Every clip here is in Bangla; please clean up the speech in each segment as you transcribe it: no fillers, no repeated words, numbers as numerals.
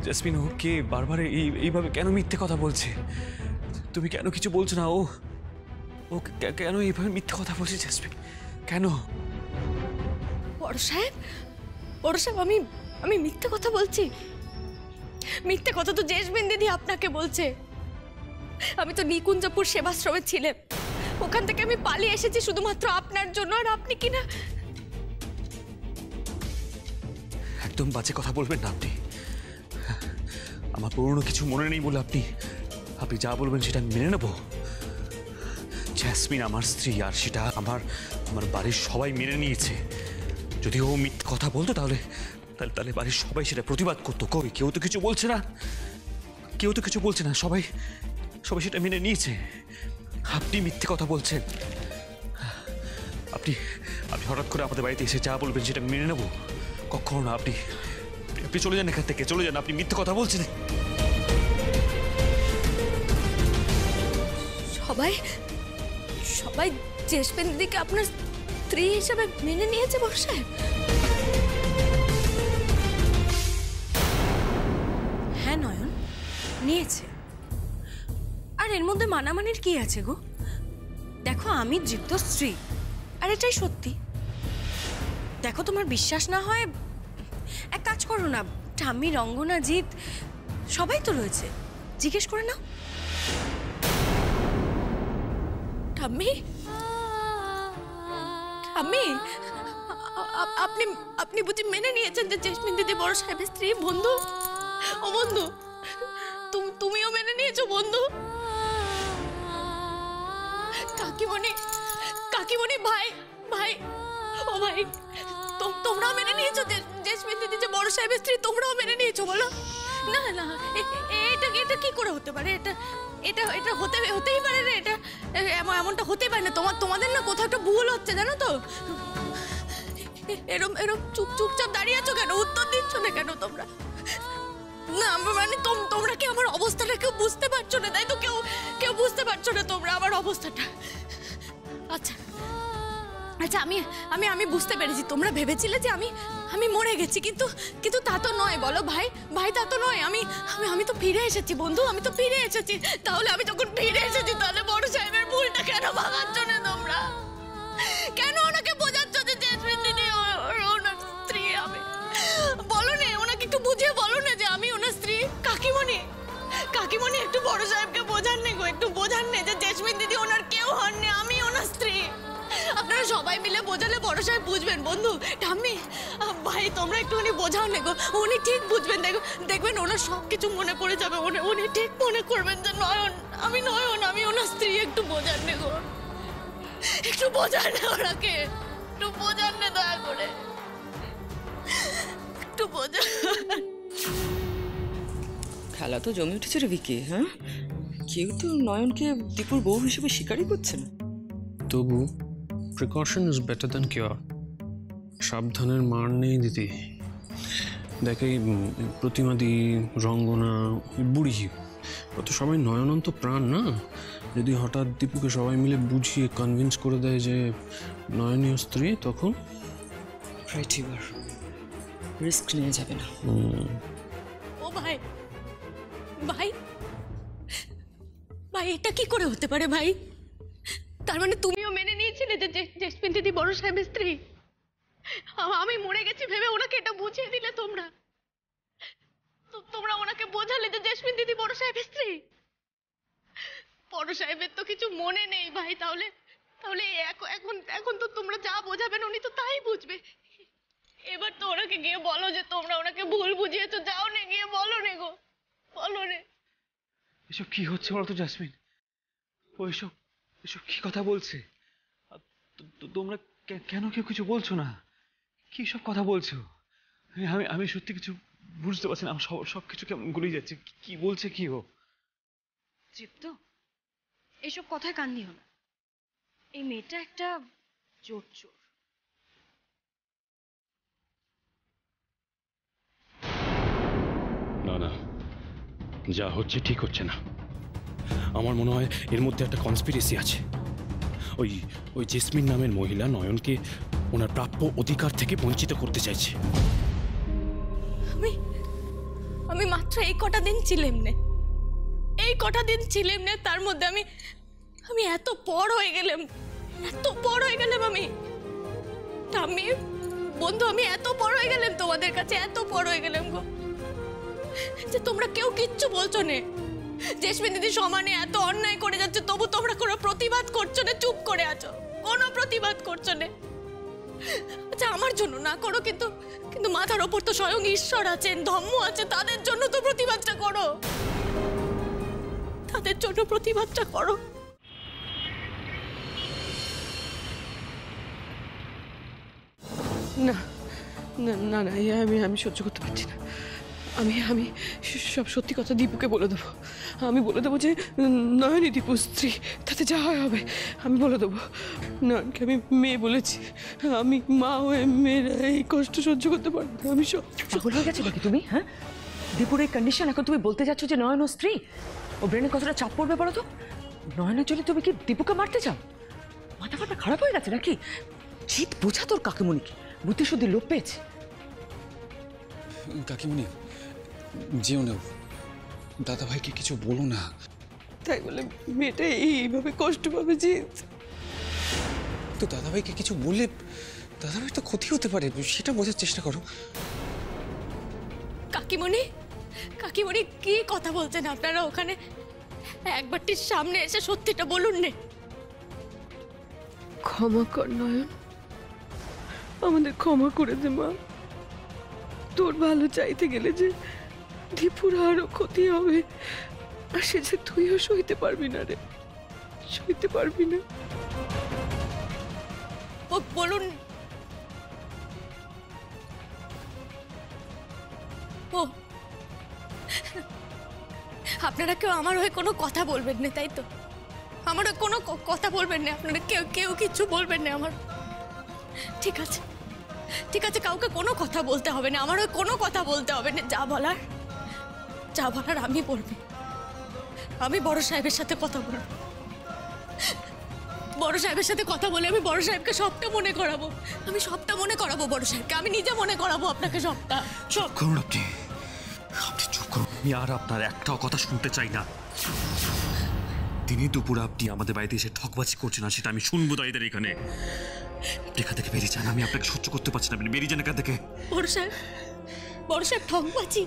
জেসমিন ও কে? বারবার এইভাবে কেন মিথ্যে কথা বলছে? তুমি কেন কিছু বলছো না? ও ও কেন এইভাবে মিথ্যে কথা বলছে জেসমিন? কেন? বড় সাহেব, বড় সাহেব, আমি মিথ্যে কথা বলছি? মিথ্যে কথা তো জেসমিন দিদি আপনাকে বলছে। আমি তো নিকুঞ্জপুর সেবাশ্রমে ছিলাম, ওখান থেকে আমি পালিয়ে এসেছি শুধুমাত্র আপনার জন্য। আর আপনি কিনা একদম বাজে কথা বলবেন না আপনি। আমার পুরনো কিছু মনে নেই বলে আপনি যা বলবেন সেটা আমি মেনে নেব। জেসমিন আমার স্ত্রী, আর সেটা আমার বাড়ির সবাই মেনে নিয়েছে। যদি ও মিথ্যে কথা বলতো তাহলে তাহলে বাড়ির সবাই সেটা প্রতিবাদ করতো। কই, কেউ তো কিছু বলছে না, কেউ তো কিছু বলছে না, সবাই সেটা মেনে নিয়েছে। আপনি মিথ্যে কথা বলছেন। আপনি হঠাৎ করে আমাদের বাড়িতে এসে যা বলবেন সেটা মেনে নেব? কখনো না। আপনি চলে যান এখান থেকে, চলে যান। আপনি মিথ্যে কথা বলছেন। সবাই জেসমিন দিদিকে আপনার স্ত্রী হিসেবে মেনে নিয়েছে বড় সাহেব? হ্যাঁ নয়ন, নিয়েছে। আর এর মধ্যে মানামানির কি আছে গো? দেখো, আমি জীবিত স্ত্রী, আর এটাই সত্যি। দেখো, তোমার বিশ্বাস না হয় এক কাজ করো না, ঠাম্মি, রঙ্গনা, জিৎ সবাই তো রয়েছে, জিজ্ঞেস করে নাও। ঠাম্মি, ঠাম্মি, আপনি বুঝি মেনে নিয়েছেন যে জেসমিন দিদি বড় সাহেবের স্ত্রী? বন্ধু, ও বন্ধু, তুমিও মেনে নিয়েছো বন্ধু? কাকিমণি, ভাই, ও ভাই, তোমরাও মেনে নিয়েছো জেসমিন দিদি যে বড় সাহেবের স্ত্রী? তোমরাও মেনে নিয়েছো? বলো না। এটা কি করে হতে পারে? এটা হতেই পারে রে। এটা এমনটা হতেই পারে না। তোমাদের না কোথাও একটা ভুল হচ্ছে, জানো তো? এরম চুপচাপ দাঁড়িয়ে আছো কেন? উত্তর দিচ্ছ না কেন তোমরা? না মানে তোমরা কি আমার অবস্থাটা কেউ বুঝতে পারছো না? তাই তো কেউ বুঝতে পারছো না তোমরা আমার অবস্থাটা। আচ্ছা, আমি বুঝতে পেরেছি। তোমরা ভেবেছিলে যে আমি মরে গেছি, কিন্তু তা তো নয়। বলো ভাই, তা তো নয়। আমি তো ফিরে এসেছি বন্ধু, আমি তো ফিরে এসেছি। তাহলে আমি যখন ফিরে এসেছি, তাহলে বড় সাহেবের ভুলটা কেন ভাঙাচ্ছ না তোমরা? কেন ওনাকে বোঝাচ্ছ যে জেসমিন দিদি ওনার স্ত্রী? আমি বলো না, ওনাকে একটু বুঝিয়ে বলো না যে আমি ওনার স্ত্রী। কাকিমণি একটু বড় সাহেবকে বোঝান নে গো, একটু বোঝান নে যে জেসমিন দিদি ওনার কেউ হননি, আমি ওনার স্ত্রী। আপনারা সবাই মিলে বোঝালে বড় সাহেব বুঝবেন। বন্ধু, ঠাম্মি, ভাই, তোমরা একটুখানি বোঝাও না গো, উনি ঠিক বুঝবেন। দেখবেন ওনার সবকিছু মনে পড়ে যাবে। উনি ঠিক মনে করবেন যে নয়ন, আমি ওনার স্ত্রী। একটু বোঝান না গো, একটু বোঝান না ওনাকে, একটু বোঝান না দয়া করে, একটু বোঝান। খেলা তো জমে উঠেছে রে বিকি। হ্যাঁ, কেউ তো নয়নকে দীপুর বউ হিসেবে স্বীকারই করছে না। তবু precaution is better than cure. সাবধানের মার নেই দিদি। দেখ, এই প্রতিমাদি, রঙ্গনা, বুড়ি, কত সবাই নয়নন্ত প্রাণ না? যদি হঠাৎ দীপুকে সবাই মিলে বুঝিয়ে কনভিন্স করে দেয় যে নয়নীয় স্ত্রী, তখন রাইট, এবার রিস্ক নিয়ে যাবে না। ও ভাই, এটা কি করে হতে পারে ভাই? তার মানে তুমিও মেনে নিয়েছিলে যে জেসমিন দিদি বড় সাহেবের স্ত্রী? আমি মরে গেছি ভেবে ওনাকে এটা বুঝিয়ে দিলে তোমরা? তোমরা ওনাকে বোঝালে যে জেসমিন দিদি বড় সাহেবের স্ত্রী? বড় সাহেবের তো কিছু মনে নেই ভাই। তাহলে এখন তো তোমরা যা বোঝাবেন উনি তো তাই বুঝবে। এবার তো ওনাকে গিয়ে বলো যে তোমরা ওনাকে ভুল বুঝিয়েছো। যাও না, গিয়ে বলো নে গো, বলো নে। এসব কি হচ্ছে বলো তো জেসমিন? ও এসব কি কথা বলছে? তোমরা কেন কেউ কিছু বলছো না? কি সব কথা বলছো? আমি সত্যি কিছু বুঝতে পারছি না। সবকিছু কেমন গুলিয়ে যাচ্ছে। কি বলছে কি ও? তৃপ্ত, এসব কথায় কান দিও না। এই মেয়েটা একটা চোর। না, যা হচ্ছে ঠিক হচ্ছে না। আমার মনে হয় এর মধ্যে একটা কনস্পিরেসি আছে। ওই জেসমিন নামের মহিলা নয়নকে ওনার প্রাপ্য অধিকার থেকে বঞ্চিত করতে চাইছে। আমি মাত্র এই কটা দিন ছিলাম না, এই কটা দিন ছিলাম না, তার মধ্যে আমি আমি এত বড় হয়ে গেলাম, এত বড় হয়ে গেলাম আমি বন্ধু, আমি এত বড় হয়ে গেলাম তোমাদের কাছে, এত বড় হয়ে গেলাম গো, যে তোমরা কেউ কিচ্ছু বলছো না। জেসমিন দিদি সমানে এত অন্যায় করে যাচ্ছে, তবু তোমরা কোনো প্রতিবাদ করছো না, চুপ করে আছো, কোনো প্রতিবাদ করছো না। আচ্ছা আমার জন্য না করো, কিন্তু কিন্তু মাথার ওপর তো স্বয়ং ঈশ্বর আছেন, ধর্ম আছে, তাদের জন্য তো প্রতিবাদটা করো, তাদের জন্য প্রতিবাদটা করো। না না না না, আমি সহ্য করতে পারছি না। আমি সব সত্যি কথা দীপুকে বলে দেবো। আমি বলে দেবো যে নয়নই দীপুর স্ত্রী, তাতে যা হয় হবে। আমি বলে দেবো নয়নকে আমি মেয়ে বলেছি, আমি মা হয়ে মেয়েরা এই কষ্ট সহ্য করতে পারবো না। আমি সব পাগল হয়ে গেছো নাকি তুমি? হ্যাঁ, দীপুর এই কন্ডিশন, এখন তুমি বলতে যাচ্ছ যে নয়ন ও স্ত্রী? ও ব্রেনে কতটা চাপ পড়বে বলো তো? নয়নের জন্য তুমি কি দীপুকে মারতে চাও? মাথা ফাটা খারাপ হয়ে গেছে নাকি? জিত বোঝা তোর কাকিমণিকে, বুদ্ধি শুদ্ধি লোপ পেয়েছে। কাকিমণি যেও না, দাদাভাইকে কিছু বলো না। তাই বলে মেয়েটা এইভাবে কষ্ট পাবে জিত? তো দাদাভাইকে কিছু বললে দাদাভাই তো ক্ষতি হতে পারে, সেটা বোঝার চেষ্টা করো। কাকিমণি, কাকিমণি কি কথা বলছেন আপনারা ওখানে? একবারটির সামনে এসে সত্যিটা বলুন নে। ক্ষমা কর নয়ন, আমাদের ক্ষমা করে দে মা। তোর ভালো চাইতে গেলে যে দীপুর আরো ক্ষতি হবে, আর সে যে তুইও সইতে পারবি না রে, সইতে পারবি না। ও বলুন। ও আপনারা কেউ আমার হয়ে কোনো কথা বলবেন না, তাই তো? আমার হয়ে কোনো কথা বলবেন না আপনারা, কেউ কেউ কিছু বলবেন না আমার। ঠিক আছে, ঠিক আছে, কাউকে কোনো কথা বলতে হবে না, আমার হয়ে কোনো কথা বলতে হবে না। যা বলার আমি বলবো। আমি বড় সাহেবের সাথে কথা বলবো, বড় সাহেবের সাথে কথা বলে আমি বড় সাহেবকে সবটা মনে করাবো, আমি সবটা মনে করাবো বড় সাহেবকে, আমি নিজে মনে করাবো আপনাকে সবটা, সব। করুন আপনি, আপনি চুপ করুন। আমি আর আপনার একটাও কথা শুনতে চাই না। দিনে দুপুরে আপনি আমাদের বাড়িতে এসে ঠকবাজি করছেন, আর সেটা আমি শুনবো তাইদের এখানে। আপনি এখান থেকে বেরিয়ে যান, আমি আপনাকে সহ্য করতে পারছি না, আপনি বেরিয়ে যান এখান থেকে। বড় সাহেব ঠকবাজি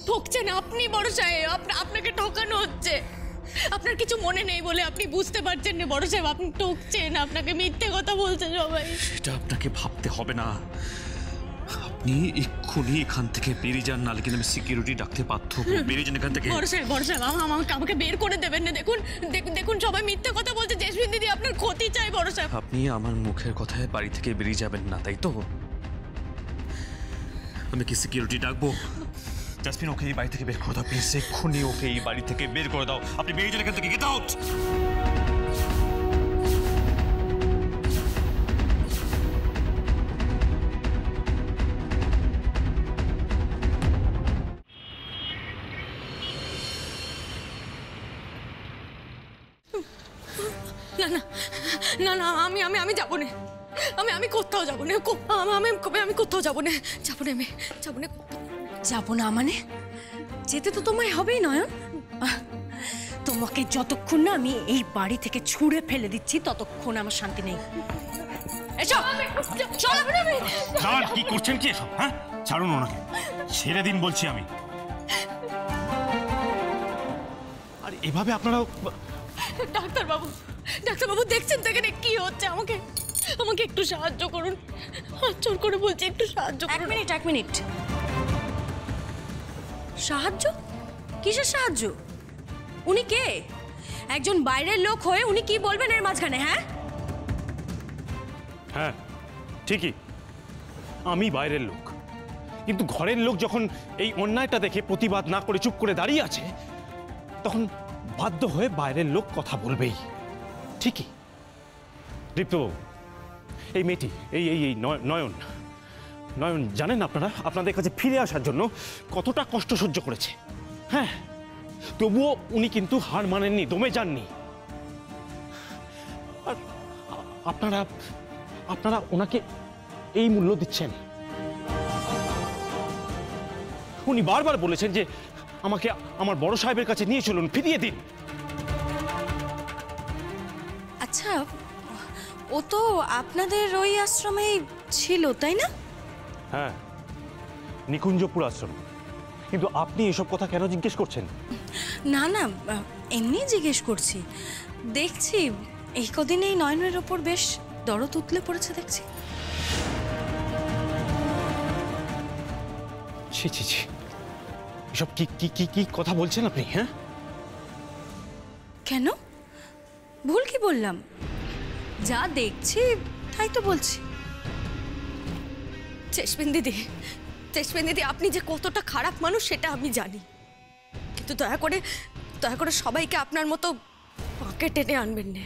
ঠকছেন আপনি, বড় সাহেব আপনাকে ঠকানো হচ্ছে। আপনার কিছু মনে নেই বলে আপনি বুঝতে পারছেন না বড় সাহেব, আপনি ঠকছেন, আপনাকে মিথ্যে কথা বলছেন সবাই। সেটা আপনাকে ভাবতে হবে না, আপনি এক্ষুনি এখান থেকে বেরিয়ে যান, নাহলে কিন্তু আমি সিকিউরিটি ডাকতে বাধ্য হবো। বেরিয়ে যান এখান থেকে। বড় সাহেব আমাকে বের করে দেবেন না। দেখুন সবাই মিথ্যে কথা বলছে, জেসমিন দিদি আপনার ক্ষতি চাই বড় সাহেব। আপনি আমার মুখের কথায় বাড়ি থেকে বেরিয়ে যাবেন না, তাই তো? আমি কি সিকিউরিটি ডাকবো? জাসমিন, ওকে এই বাড়ি থেকে বের করে দাও প্লিজ, এক্ষুনি ওকে এই বাড়ি থেকে বের করে দাও। আপনি বেরিয়ে যান এখান থেকে, গেট আউট। না না, আমি যাবো না, আমি কোথাও যাবো না, আমি কোথাও যাবো না, যাবো না মানে? যেতে তো তোমায় হবেই নয়ন। তোমাকে যতক্ষণ না আমি এই বাড়ি থেকে ছুঁড়ে ফেলে দিচ্ছি ততক্ষণ আমার শান্তি নেই। এসো চলো। কি করছেন কি এসব? হ্যাঁ, ছাড়ুন ওনাকে, ছেড়ে দিন বলছি আমি। আর এভাবে আপনারা ডাক্তারবাবু দেখছেন তো এখানে কি হচ্ছে? আমাকে একটু সাহায্য করুন, হাত জোর করে বলছি, একটু সাহায্য করুন। এক মিনিট। সাহায্য? কিসের সাহায্য? উনি কে? একজন বাইরের লোক হয়ে উনি কি বলবেন এর মাঝখানে? হ্যাঁ ঠিকই, আমি বাইরের লোক, কিন্তু ঘরের লোক যখন এই অন্যায়টা দেখে প্রতিবাদ না করে চুপ করে দাঁড়িয়ে আছে, তখন বাধ্য হয়ে বাইরের লোক কথা বলবেই। ঠিকই দীপ্তবাবু, এই মেয়েটি এই নয়ন জানেন আপনারা আপনাদের কাছে ফিরে আসার জন্য কতটা কষ্ট সহ্য করেছে। হ্যাঁ, তবুও উনি কিন্তু হার মানেননি, দমে যাননি। আর আপনারা ওনাকে এই মূল্য দিচ্ছেন। উনি বারবার বলেছেন যে আমাকে আমার বড় সাহেবের কাছে নিয়ে চলুন, ফিরিয়ে দিন। আচ্ছা, ও তো আপনাদের ওই আশ্রমেই ছিল, তাই না? হ্যাঁ, নিকুঞ্জপুর আশ্রম। কিন্তু আপনি এসব কথা কেন জিজ্ঞেস করছেন? না না, এমনি জিজ্ঞেস করছি। দেখছি এই কদিন এই নয়নের ওপর বেশ দরদ উতলে পড়েছে দেখছি। ছি ছি ছি, এসব কি কি কি কি কথা বলছেন আপনি? হ্যাঁ, কেন? ভুল কি বললাম? যা দেখছি তাই তো বলছি। জেসমিন দিদি, জেসমিন দিদি, আপনি যে কতটা খারাপ মানুষ সেটা আমি জানি, কিন্তু দয়া করে সবাইকে আপনার মতো পাকে টেনে আনবেন না।